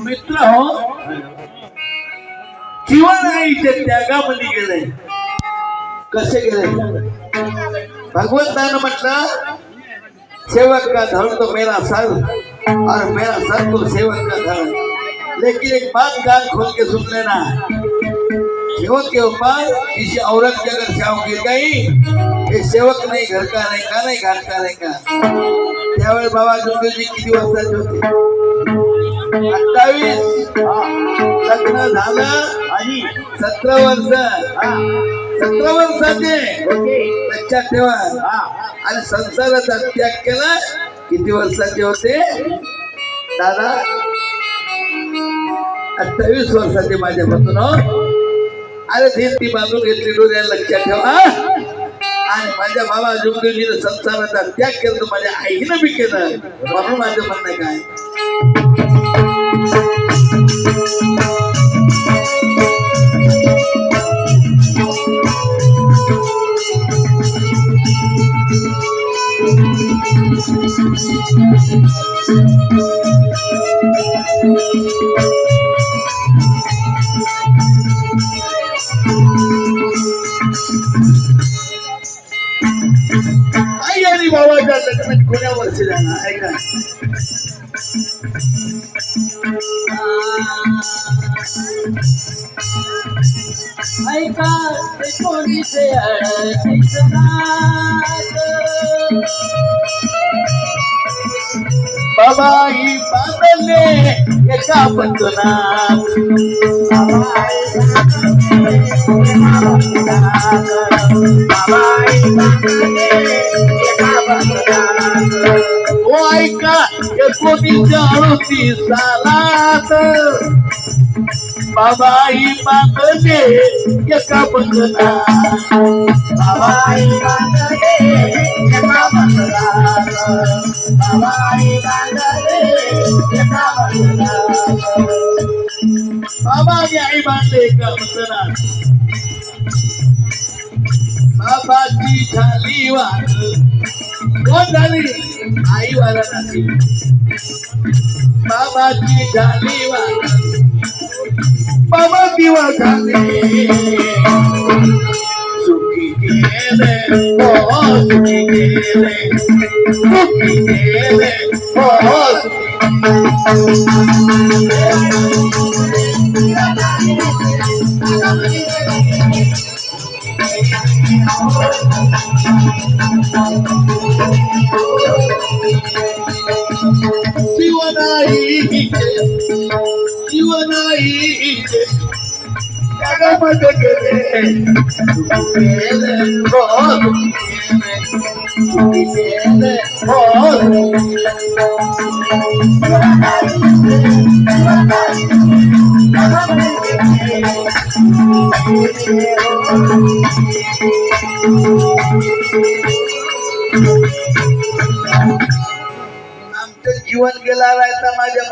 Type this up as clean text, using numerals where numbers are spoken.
मित्र हो, जीवन आहे ते त्यागामध्ये गेले. कसे गेले? भगवंतानं म्हटलं, सेवक का धड़ तो मेरा सर और मेरा सर तो सेवक का धड़. लेकिन एक बात कान खोल के सुन लेना, सेवक के ऊपर किसी औरत की अगर छाव गिर गई, ये सेवक नहीं, घर का नहीं का, नहीं घाट का नहीं का. त्यावेळेस बाबा जुंगल जी किती वर्षाचे होते? 28. लग्न झालं आणि 17 वर्ष. 17 वर्षाचे लक्षात ठेवा. आणि संसाराचा त्याग केला. किती वर्षाचे होते दादा? 28 वर्षाचे माझ्या बघून. अरे धीर ती बांधून घेतली डोळ्याला, लक्षात ठेवा. आणि माझ्या बाबा जुंगजीने संसाराचा त्याग केला, तर माझ्या आईनं बी केलं. म्हणून माझं म्हणणं काय, आई आणि बाबाच्या लग्नात कोण्या वर्षी जाणार आहे का? ऐका कोणीचे बाबाई बांधले एका बंधनात. ओ ऐका 1938 सालात बाबाई बांधले एका बंधनात. बाबाई बांधले एका बंधनात. बाबाई बांधले एका बंधनात. बाबाई आई बांधले एका बंधनात. बाबाची झाली वाट. कोण झाली? आई वाला नाही. बाबाची झाली वाट. बाबा दिवा झाले. सुखी गेले हो, सुखी गेले, सुखी गेले हो, जीवनाई जीवनाई जगामध्ये गेले. गेले हो, गेले हो. आमचं जीवन गेला राहायचा माझ्या